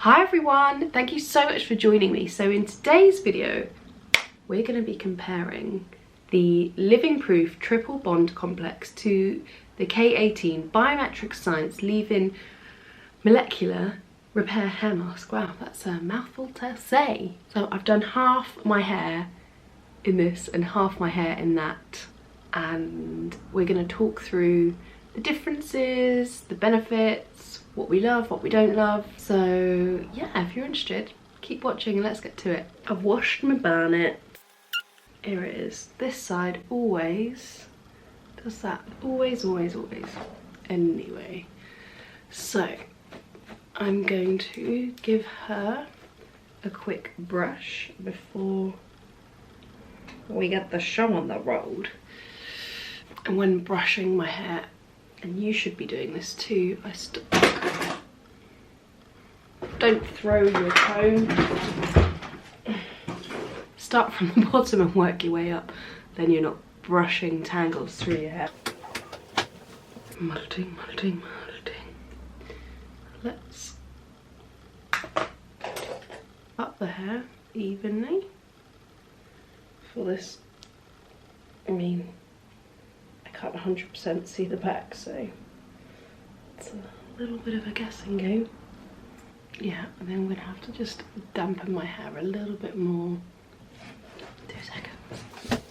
Hi everyone, thank you so much for joining me. So in today's video, we're going to be comparing the Living Proof Triple Bond Complex to the K18 Biometric Science Leave-In Molecular Repair Hair Mask. Wow, that's a mouthful to say. So I've done half my hair in this and half my hair in that. And we're going to talk through the differences, the benefits, what we love, what we don't love. So yeah, if you're interested, keep watching and let's get to it. I've washed my bonnet. Here it is. This side always does that. Always, always, always. Anyway, so I'm going to give her a quick brush before we get the show on the road. And when brushing my hair, and you should be doing this too, don't throw your comb. Start from the bottom and work your way up. Then you're not brushing tangles through your hair. Mudding, mudding, mudding. Let's up the hair evenly for this. I mean, I can't 100% see the back, so it's a little bit of a guessing game. Yeah, and then I'm gonna have to just dampen my hair a little bit more. 2 seconds.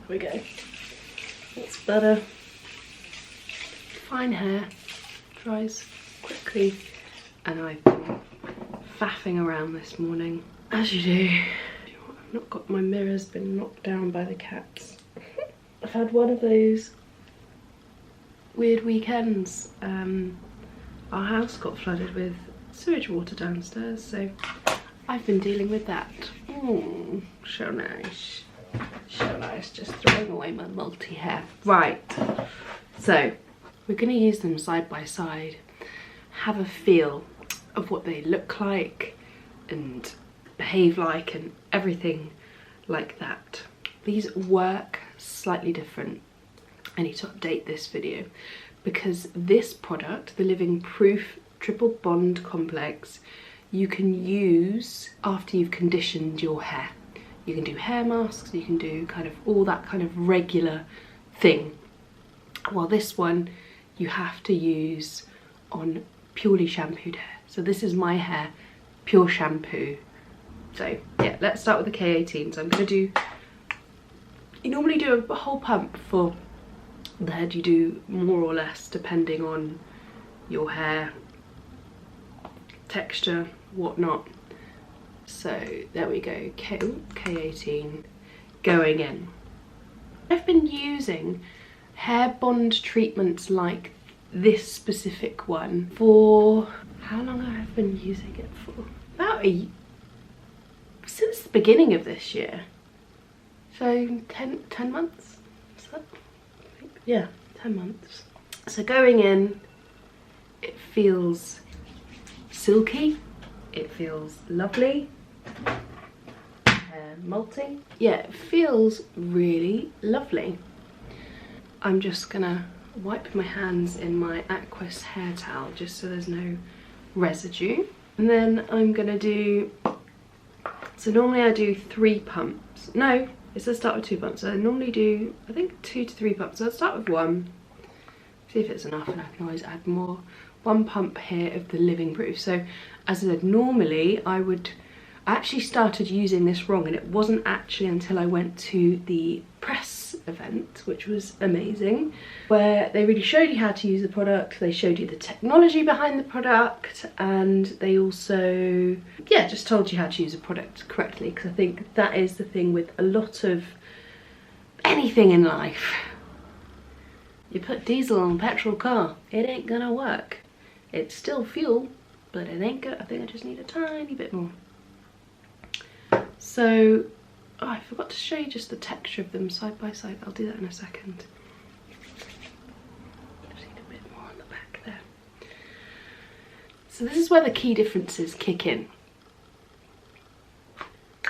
There we go. That's better. Fine hair, dries quickly, and I've been faffing around this morning, as you do. I've not got my mirror's been knocked down by the cats. I've had one of those weird weekends. Our house got flooded with sewage water downstairs, so I've been dealing with that. So nice. So nice, just throwing away my multi-hair. Right, so we're going to use them side by side, have a feel of what they look like and behave like and everything like that. These work slightly different. I need to update this video because this product, the Living Proof Triple Bond Complex, you can use after you've conditioned your hair. You can do hair masks, you can do kind of all that kind of regular thing. While this one you have to use on purely shampooed hair. So this is my hair, pure shampoo. So yeah, let's start with the K18. So I'm going to do, you normally do a whole pump for the head. You do more or less depending on your hair texture, whatnot. So there we go, K18 going in. I've been using hair bond treatments like this specific one for, how long have I been using it for? About since the beginning of this year. So 10 months? Is that? Yeah, 10 months. So going in, it feels silky, it feels lovely, hair molting. Yeah, it feels really lovely. I'm just gonna wipe my hands in my Aquas hair towel just so there's no residue. And then I'm gonna do, so normally I do 3 pumps. No, it says start with 2 pumps. So I normally do, I think 2 to 3 pumps. So I'll start with 1, see if it's enough, and I can always add more. 1 pump here of the Living Proof. So as I said, normally I actually started using this wrong, and it wasn't actually until I went to the press event, which was amazing, where they really showed you how to use the product, they showed you the technology behind the product, and they also, yeah, just told you how to use the product correctly, because I think that is the thing with a lot of anything in life. You put diesel on a petrol car, it ain't gonna work. It's still fuel, but it ain't good. I think I just need a tiny bit more. So, oh, I forgot to show you just the texture of them side by side. I'll do that in a second. Just need a bit more on the back there. So this is where the key differences kick in.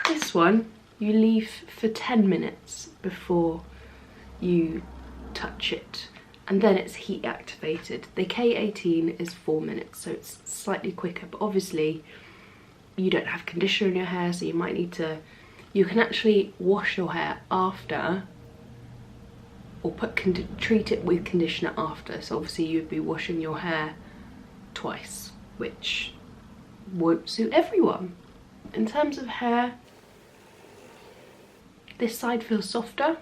This one, you leave for 10 minutes before you touch it, and then it's heat activated. The K18 is 4 minutes, so it's slightly quicker, but obviously you don't have conditioner in your hair, so you might need to, you can actually wash your hair after, or treat it with conditioner after. So obviously you'd be washing your hair twice, which won't suit everyone. In terms of hair, this side feels softer.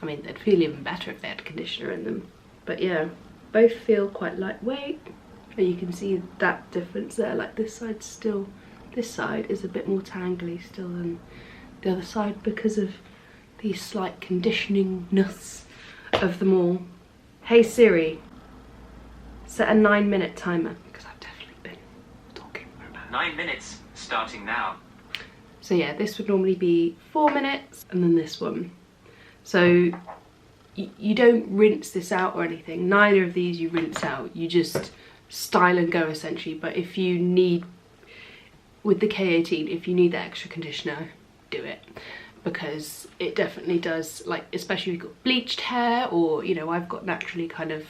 I mean, they'd feel even better if they had conditioner in them. But yeah, both feel quite lightweight. And you can see that difference there. Like this side is a bit more tangly still than the other side because of the slight conditioningness of them all. Hey Siri, set a 9-minute timer, because I've definitely been talking for about 9 minutes, starting now. So yeah, this would normally be 4 minutes, and then this one. So you don't rinse this out or anything. Neither of these you rinse out. You just style and go essentially. But if you need, with the K18, if you need the extra conditioner, do it. Because it definitely does, like, especially if you've got bleached hair, or, you know, I've got naturally kind of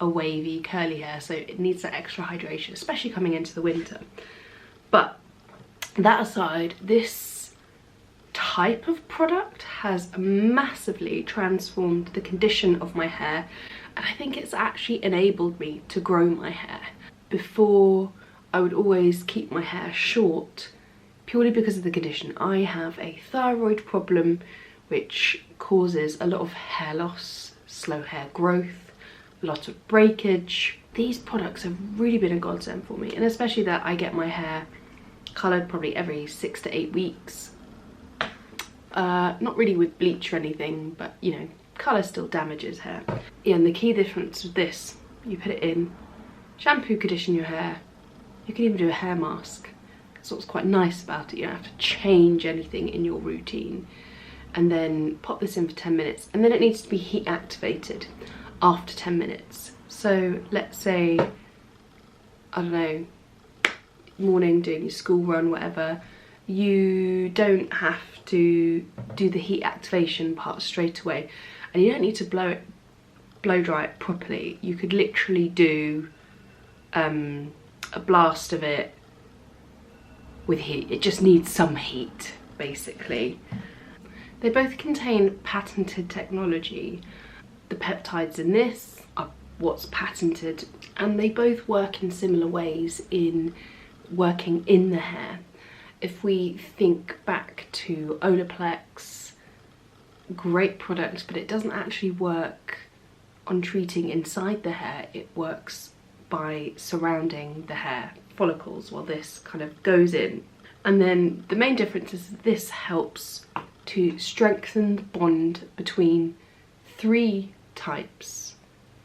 a wavy curly hair, so it needs that extra hydration, especially coming into the winter. But that aside, this type of product has massively transformed the condition of my hair, and I think it's actually enabled me to grow my hair. Before, I would always keep my hair short purely because of the condition. I have a thyroid problem which causes a lot of hair loss, slow hair growth, a lot of breakage. These products have really been a godsend for me, and especially that I get my hair coloured probably every 6 to 8 weeks. Not really with bleach or anything, but you know, colour still damages hair. Yeah, and the key difference with this, you put it in, shampoo, condition your hair, you can even do a hair mask. That's what's quite nice about it, you don't have to change anything in your routine. And then pop this in for 10 minutes, and then it needs to be heat activated after 10 minutes. So let's say, I don't know, morning doing your school run, whatever, you don't have to do the heat activation part straight away, and you don't need to blow dry it properly. You could literally do a blast of it with heat. It just needs some heat, basically. They both contain patented technology. The peptides in this are what's patented, and they both work in similar ways in working in the hair. If we think back to Olaplex, great product, but it doesn't actually work on treating inside the hair. It works by surrounding the hair follicles, while this kind of goes in. And then the main difference is this helps to strengthen the bond between 3 types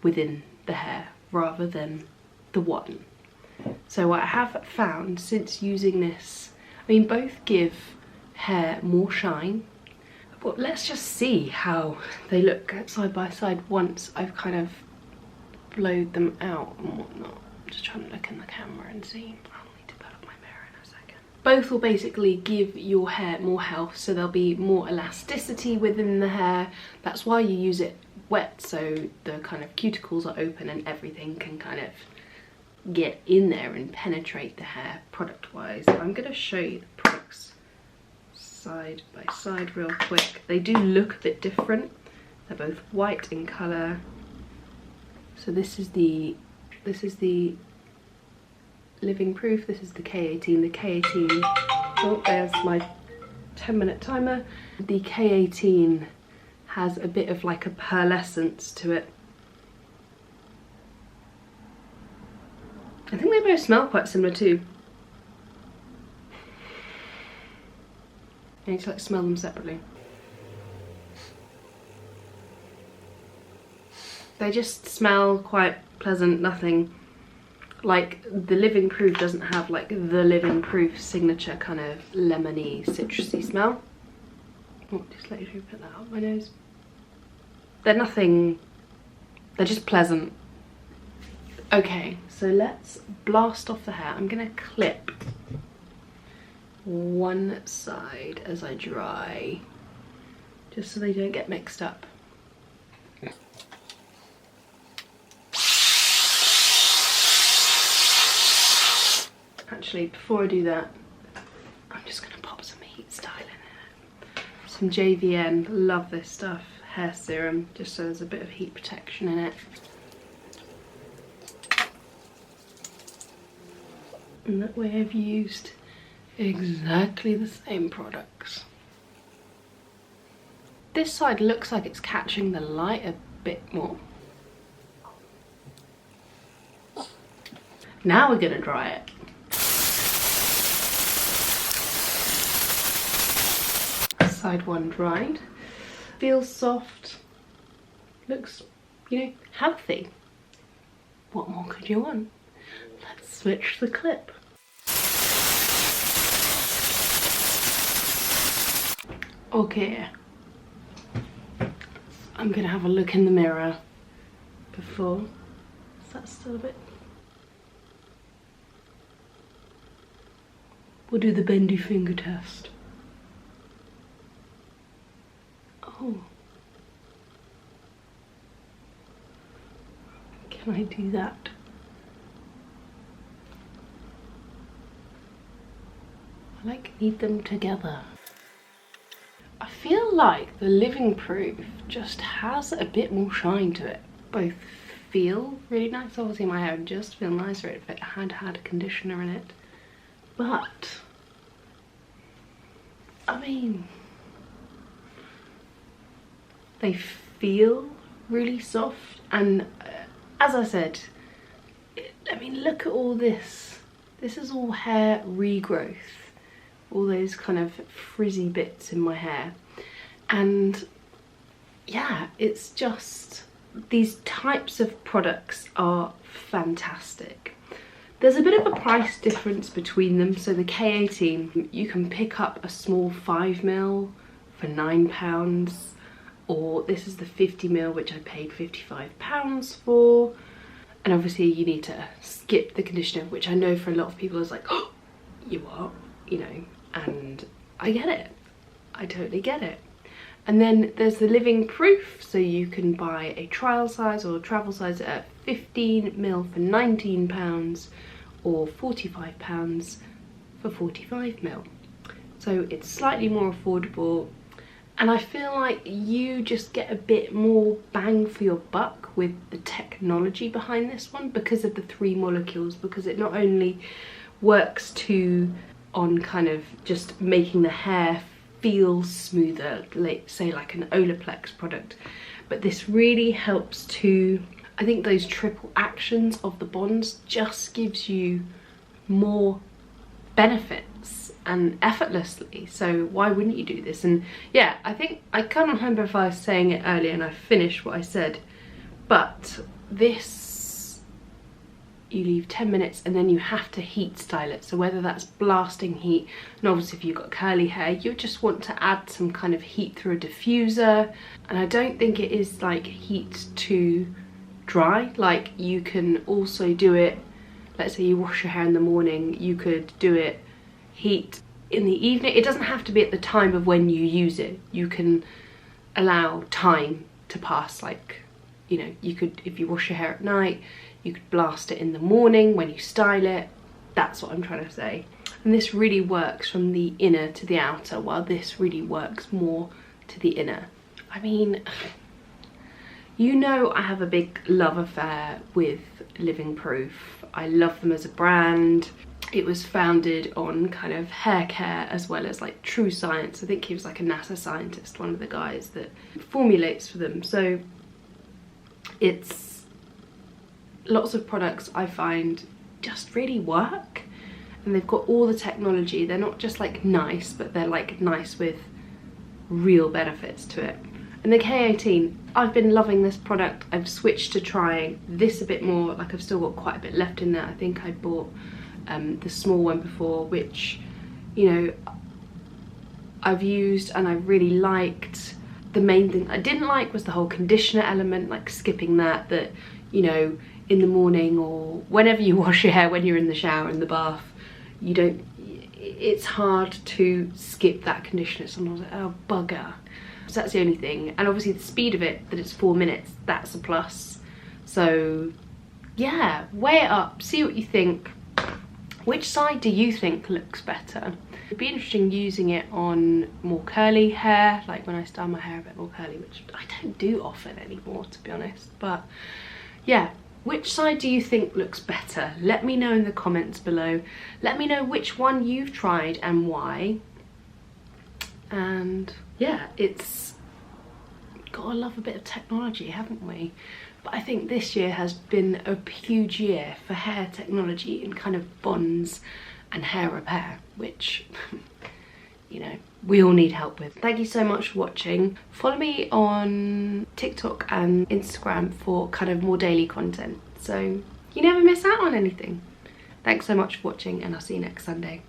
within the hair rather than the one. So what I have found since using this, I mean, both give hair more shine, but let's just see how they look side by side once I've kind of blowed them out and whatnot. I'm just trying to look in the camera and see. I'll need to put up my mirror in a second. Both will basically give your hair more health, so there'll be more elasticity within the hair. That's why you use it wet, so the kind of cuticles are open and everything can kind of get in there and penetrate the hair product wise. I'm going to show you the products side by side real quick. They do look a bit different. They're both white in colour. So this is the Living Proof, this is the K18. The K18, oh, there's my 10-minute timer. The K18 has a bit of like a pearlescence to it. I think they both smell quite similar too. I need to like smell them separately. They just smell quite pleasant, nothing like the Living Proof doesn't have like the Living Proof signature kind of lemony, citrusy smell. Oh, just let you put that up my nose. They're nothing, they're just pleasant. Okay, so let's blast off the hair. I'm gonna clip one side as I dry, just so they don't get mixed up. actually, before I do that, I'm just gonna pop some heat style in there. Some JVN, love this stuff, hair serum, just so there's a bit of heat protection in it. And that way I've used exactly the same products. This side looks like it's catching the light a bit more. Now we're gonna dry it. Side one dried. Feels soft. Looks, you know, healthy. What more could you want? Let's switch the clip. Okay. I'm gonna have a look in the mirror before. Is that still a bit? We'll do the bendy finger test. Oh. Can I do that? I like need them together. I feel like the Living Proof just has a bit more shine to it. Both feel really nice. Obviously my hair would just feel nicer if it had had a conditioner in it. But, I mean, they feel really soft. And as I said, I mean, look at all this. This is all hair regrowth. All those kind of frizzy bits in my hair. And yeah, it's just, these types of products are fantastic. There's a bit of a price difference between them. So the K18, you can pick up a small 5ml for £9, or this is the 50ml, which I paid £55 for. And obviously you need to skip the conditioner, which I know for a lot of people is like, oh, you are, you know, and I get it. I totally get it. And then there's the Living Proof, so you can buy a trial size or travel size at 15ml for £19 or £45 for 45ml. So it's slightly more affordable, and I feel like you just get a bit more bang for your buck with the technology behind this one because of the 3 molecules, because it not only works on kind of just making the hair feel smoother, like say like an Olaplex product, but this really helps to, I think those triple actions of the bonds just gives you more benefits and effortlessly. So why wouldn't you do this? And yeah, I think, I can't remember if I was saying it earlier and I finished what I said, but this, you leave 10 minutes and then you have to heat style it. So whether that's blasting heat, and obviously if you've got curly hair, you just want to add some kind of heat through a diffuser. And I don't think it is like heat to dry. Like you can also do it, let's say you wash your hair in the morning, you could do it heat in the evening. It doesn't have to be at the time of when you use it. You can allow time to pass, like, you know, you could, if you wash your hair at night, you could blast it in the morning when you style it. That's what I'm trying to say. And this really works from the inner to the outer, while this really works more to the inner. I mean, you know, I have a big love affair with Living Proof. I love them as a brand. It was founded on kind of hair care as well as like true science. I think he was like a NASA scientist, one of the guys that formulates for them. So it's lots of products I find just really work, and they've got all the technology. They're not just like nice, but they're like nice with real benefits to it. And the K18, I've been loving this product. I've switched to trying this a bit more. Like I've still got quite a bit left in there. I think I bought the small one before, which, you know, I've used and I really liked. The main thing I didn't like was the whole conditioner element, like skipping that, you know, in the morning or whenever you wash your hair, when you're in the shower, in the bath, you don't, it's hard to skip that conditioner. Sometimes like, oh bugger. So that's the only thing. And obviously the speed of it, that it's 4 minutes, that's a plus. So yeah, weigh it up, see what you think. Which side do you think looks better? It'd be interesting using it on more curly hair, like when I style my hair a bit more curly, which I don't do often anymore, to be honest. But yeah, which side do you think looks better? Let me know in the comments below. Let me know which one you've tried and why. And yeah, it's gotta love a bit of technology, haven't we? But I think this year has been a huge year for hair technology and kind of bonds and hair repair, which, you know, we all need help with. Thank you so much for watching. Follow me on TikTok and Instagram for kind of more daily content, so you never miss out on anything. Thanks so much for watching, and I'll see you next Sunday.